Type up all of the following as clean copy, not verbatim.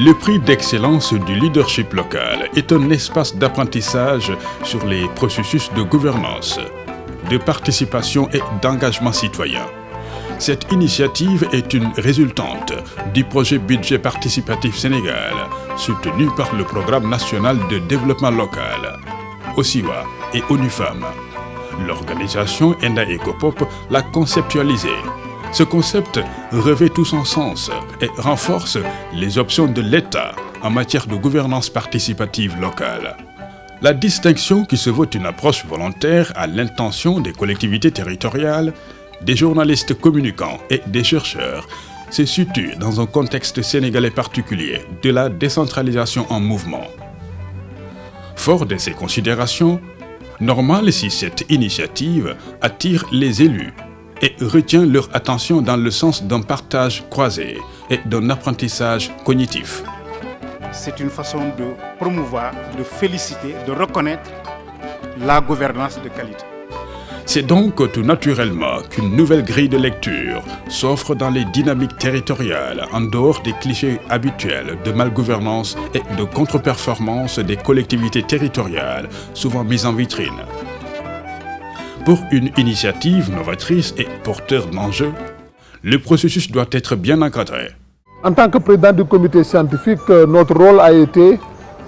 Le prix d'excellence du leadership local est un espace d'apprentissage sur les processus de gouvernance, de participation et d'engagement citoyen. Cette initiative est une résultante du projet Budget Participatif Sénégal, soutenu par le Programme national de développement local, OSIWA et ONU Femmes. L'organisation Enda Ecopop l'a conceptualisé. Ce concept revêt tout son sens et renforce les options de l'État en matière de gouvernance participative locale. La distinction qui se veut une approche volontaire à l'intention des collectivités territoriales, des journalistes communicants et des chercheurs se situe dans un contexte sénégalais particulier de la décentralisation en mouvement. Fort de ces considérations, normal si cette initiative attire les élus et retient leur attention dans le sens d'un partage croisé et d'un apprentissage cognitif. C'est une façon de promouvoir, de féliciter, de reconnaître la gouvernance de qualité. C'est donc tout naturellement qu'une nouvelle grille de lecture s'offre dans les dynamiques territoriales en dehors des clichés habituels de malgouvernance et de contre-performance des collectivités territoriales, souvent mises en vitrine. Pour une initiative novatrice et porteur d'enjeux, le processus doit être bien encadré. En tant que président du comité scientifique, notre rôle a été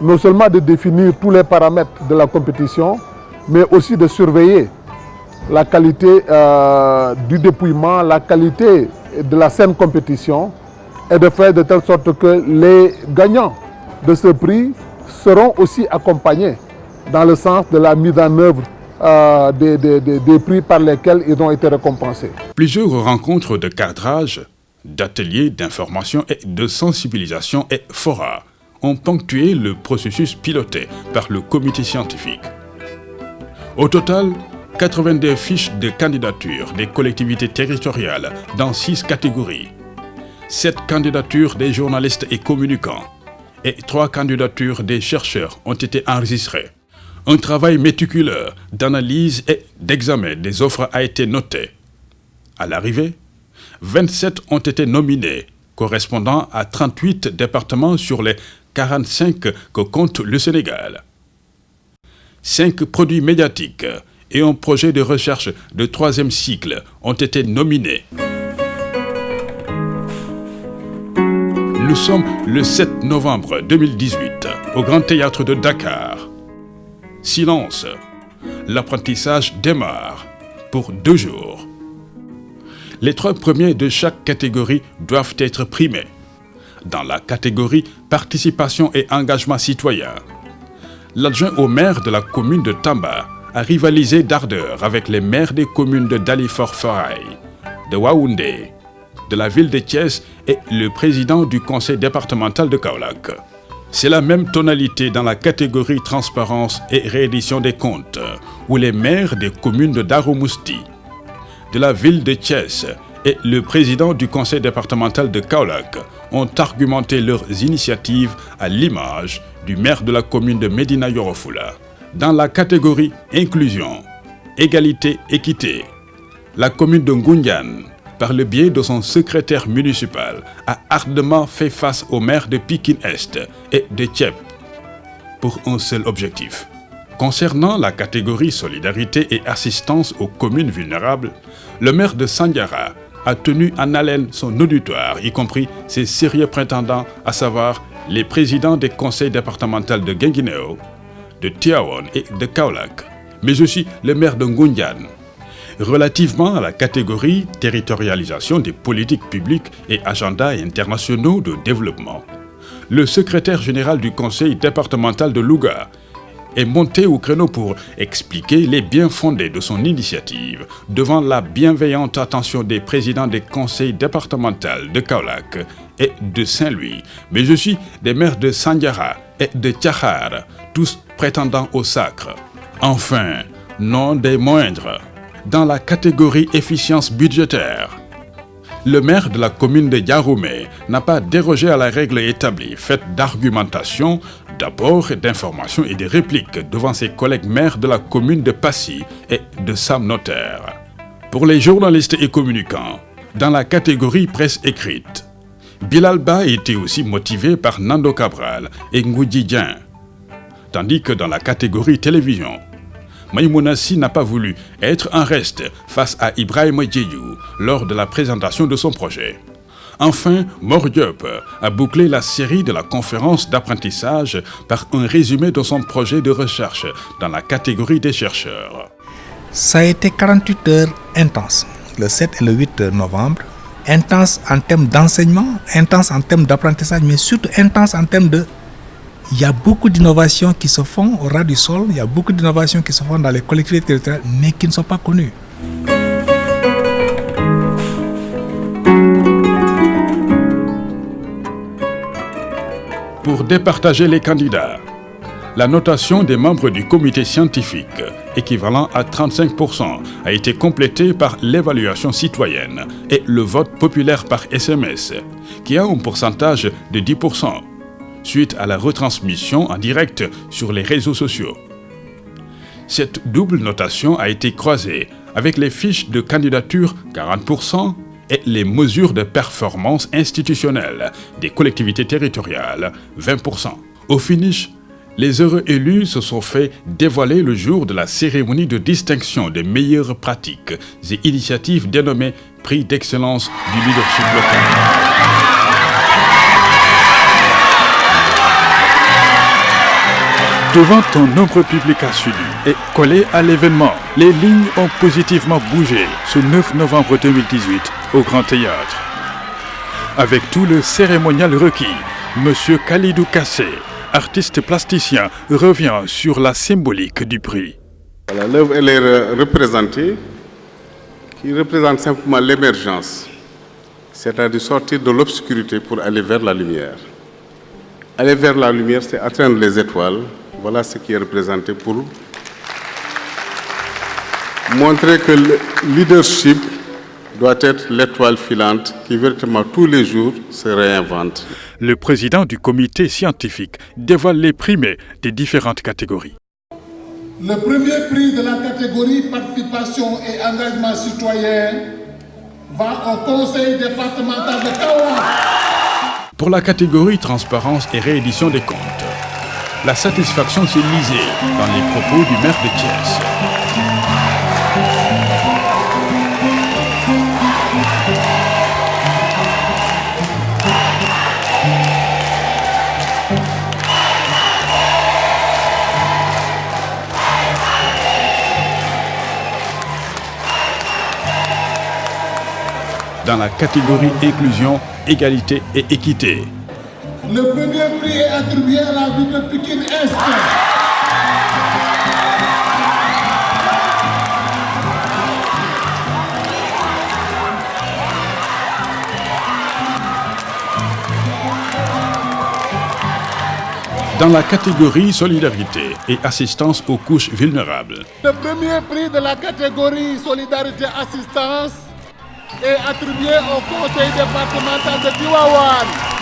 non seulement de définir tous les paramètres de la compétition, mais aussi de surveiller la qualité du dépouillement, la qualité de la saine compétition et de faire de telle sorte que les gagnants de ce prix seront aussi accompagnés dans le sens de la mise en œuvre des prix par lesquels ils ont été récompensés. Plusieurs rencontres de cadrage, d'ateliers d'information et de sensibilisation et forats ont ponctué le processus piloté par le comité scientifique. Au total, 82 fiches de candidature des collectivités territoriales dans 6 catégories, 7 candidatures des journalistes et communicants et 3 candidatures des chercheurs ont été enregistrées. Un travail méticuleux d'analyse et d'examen des offres a été noté. À l'arrivée, 27 ont été nominés, correspondant à 38 départements sur les 45 que compte le Sénégal. 5 produits médiatiques et un projet de recherche de 3e cycle ont été nominés. Nous sommes le 7 novembre 2018 au Grand Théâtre de Dakar. Silence, l'apprentissage démarre pour 2 jours. Les 3 premiers de chaque catégorie doivent être primés. Dans la catégorie participation et engagement citoyen, l'adjoint au maire de la commune de Tamba a rivalisé d'ardeur avec les maires des communes de Dalifort-Forail, de Waoundé, de la ville de Thiès et le président du conseil départemental de Kaolack. C'est la même tonalité dans la catégorie transparence et réédition des comptes, où les maires des communes de Darou-Mousti, de la ville de Thiès et le président du conseil départemental de Kaolack ont argumenté leurs initiatives à l'image du maire de la commune de Médina Yoro Fula. Dans la catégorie inclusion, égalité, équité, la commune de Ngoundiane, par le biais de son secrétaire municipal, a ardemment fait face au maire de Pikine-Est et de Thiep pour un seul objectif. Concernant la catégorie solidarité et assistance aux communes vulnérables, le maire de Sandiara a tenu en haleine son auditoire, y compris ses sérieux prétendants, à savoir les présidents des conseils départementaux de Guinguinéo, de Tivaouane et de Kaolack, mais aussi le maire de Ngoundiane. Relativement à la catégorie territorialisation des politiques publiques et agendas internationaux de développement, le secrétaire général du conseil départemental de Louga est monté au créneau pour expliquer les biens fondés de son initiative devant la bienveillante attention des présidents des conseils départementaux de Kaolack et de Saint-Louis, mais aussi des maires de Sandiara et de Tiakhar, tous prétendant au sacre. Enfin, non des moindres, dans la catégorie efficience budgétaire, le maire de la commune de Diaroumé n'a pas dérogé à la règle établie, faite d'argumentation, d'apports, d'informations et de répliques devant ses collègues maires de la commune de Passy et de Sam Notaire. Pour les journalistes et communicants, dans la catégorie presse écrite, Bilal Ba était aussi motivé par Nando Cabral et Ngoudi Dieng. Tandis que dans la catégorie télévision, Maïmouna Sy n'a pas voulu être en reste face à Ibrahima Diédhiou lors de la présentation de son projet. Enfin, Mor Diop a bouclé la série de la conférence d'apprentissage par un résumé de son projet de recherche dans la catégorie des chercheurs. Ça a été 48 heures intenses, le 7 et le 8 novembre. Intense en termes d'enseignement, intense en termes d'apprentissage, mais surtout intense en termes de... Il y a beaucoup d'innovations qui se font au ras du sol, il y a beaucoup d'innovations qui se font dans les collectivités territoriales, mais qui ne sont pas connues. Pour départager les candidats, la notation des membres du comité scientifique, équivalent à 35%, a été complétée par l'évaluation citoyenne et le vote populaire par SMS, qui a un pourcentage de 10%, suite à la retransmission en direct sur les réseaux sociaux. Cette double notation a été croisée avec les fiches de candidature 40% et les mesures de performance institutionnelle des collectivités territoriales 20%. Au finish, les heureux élus se sont fait dévoiler le jour de la cérémonie de distinction des meilleures pratiques et initiatives dénommée Prix d'excellence du leadership local. Devant un nombre public assidu et collé à l'événement, les lignes ont positivement bougé ce 9 novembre 2018 au Grand Théâtre. Avec tout le cérémonial requis, M. Khalidou Kassé, artiste plasticien, revient sur la symbolique du prix. Voilà, l'œuvre elle est représentée, qui représente simplement l'émergence, c'est-à-dire sortir de l'obscurité pour aller vers la lumière. Aller vers la lumière, c'est atteindre les étoiles. Voilà ce qui est représenté pour montrer que le leadership doit être l'étoile filante qui véritablement tous les jours se réinvente. Le président du comité scientifique dévoile les primés des différentes catégories. Le premier prix de la catégorie participation et engagement citoyen va au conseil départemental de Kaolack. Pour la catégorie transparence et réédition des comptes, la satisfaction s'est lisée dans les propos du maire de Thiès. Dans la catégorie inclusion, égalité et équité, le premier prix est attribué à la ville de Pikine-Est. Dans la catégorie solidarité et assistance aux couches vulnérables, Le premier prix de la catégorie solidarité assistance est attribué au conseil départemental de Tivaouane.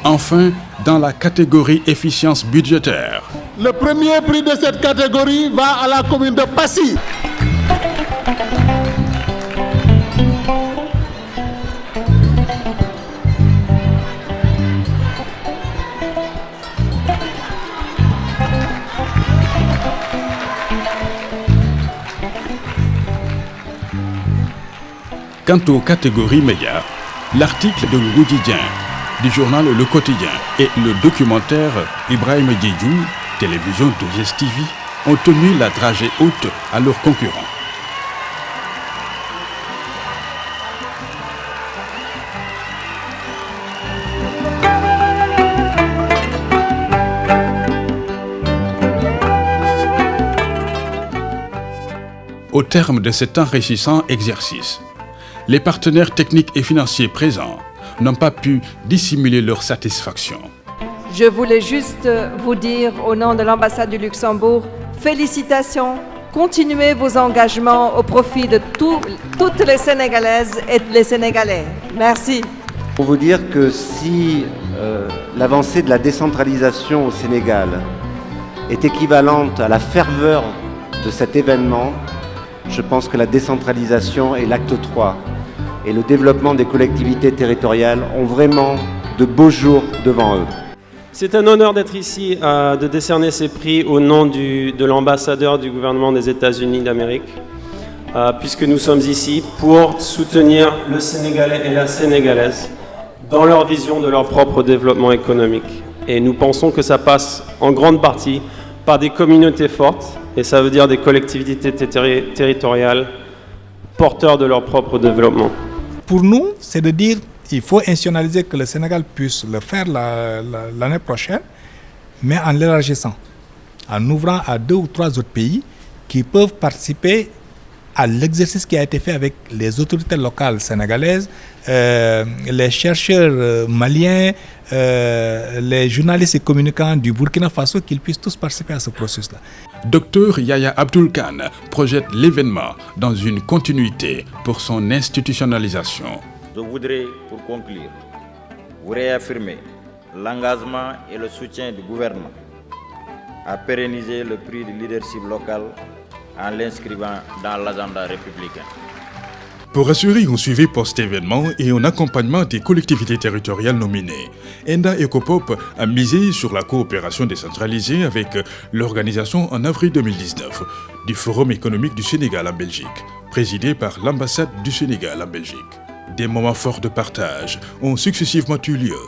enfin dans la catégorie efficience budgétaire. Le premier prix de cette catégorie va à la commune de Passy. Quant aux catégories médias, l'article de Ngoudi Dieng du journal Le Quotidien et le documentaire Ibrahima Diédhiou, télévision de GSTV, ont tenu la dragée haute à leurs concurrents. Au terme de cet enrichissant exercice, les partenaires techniques et financiers présents n'ont pas pu dissimuler leur satisfaction. Je voulais juste vous dire au nom de l'ambassade du Luxembourg, félicitations, continuez vos engagements au profit de toutes les Sénégalaises et les Sénégalais. Merci. Pour vous dire que si l'avancée de la décentralisation au Sénégal est équivalente à la ferveur de cet événement, je pense que la décentralisation est l'acte 3 et le développement des collectivités territoriales ont vraiment de beaux jours devant eux. C'est un honneur d'être ici, de décerner ces prix au nom de l'ambassadeur du gouvernement des États-Unis d'Amérique, puisque nous sommes ici pour soutenir le Sénégalais et la Sénégalaise dans leur vision de leur propre développement économique. Et nous pensons que ça passe en grande partie par des communautés fortes, et ça veut dire des collectivités territoriales porteurs de leur propre développement. Pour nous, c'est de dire qu'il faut institutionnaliser que le Sénégal puisse le faire l'année prochaine, mais en l'élargissant, en ouvrant à 2 ou 3 autres pays qui peuvent participer à l'exercice qui a été fait avec les autorités locales sénégalaises, les chercheurs maliens, les journalistes et communicants du Burkina Faso, qu'ils puissent tous participer à ce processus-là. Dr Yaya Abdul Khan projette l'événement dans une continuité pour son institutionnalisation. Je voudrais, pour conclure, vous réaffirmer l'engagement et le soutien du gouvernement à pérenniser le prix du leadership local en l'inscrivant dans l'agenda républicain. Pour assurer un suivi post-événement et un accompagnement des collectivités territoriales nominées, Enda Ecopop a misé sur la coopération décentralisée avec l'organisation en avril 2019 du Forum économique du Sénégal en Belgique, présidé par l'ambassade du Sénégal en Belgique. Des moments forts de partage ont successivement eu lieu.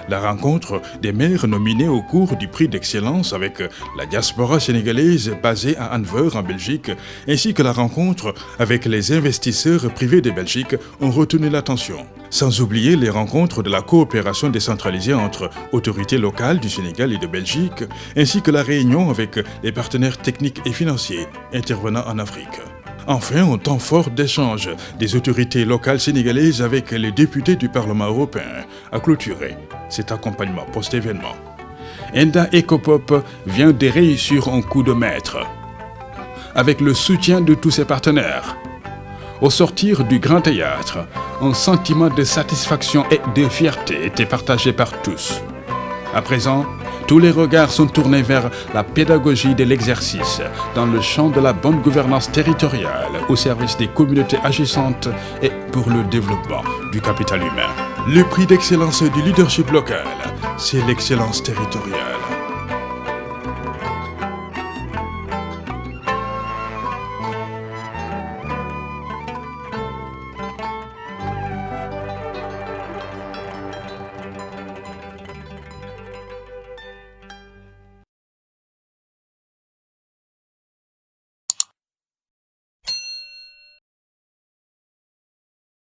La rencontre des maires nominés au cours du prix d'excellence avec la diaspora sénégalaise basée à Anvers en Belgique, ainsi que la rencontre avec les investisseurs privés de Belgique ont retenu l'attention. Sans oublier les rencontres de la coopération décentralisée entre autorités locales du Sénégal et de Belgique, ainsi que la réunion avec les partenaires techniques et financiers intervenant en Afrique. Enfin, un temps fort d'échange des autorités locales sénégalaises avec les députés du Parlement européen a clôturé cet accompagnement post-événement. Enda Ecopop vient de réussir un coup de maître avec le soutien de tous ses partenaires. Au sortir du Grand Théâtre, un sentiment de satisfaction et de fierté était partagé par tous. À présent, tous les regards sont tournés vers la pédagogie de l'exercice dans le champ de la bonne gouvernance territoriale au service des communautés agissantes et pour le développement du capital humain. Le prix d'excellence du leadership local, c'est l'excellence territoriale.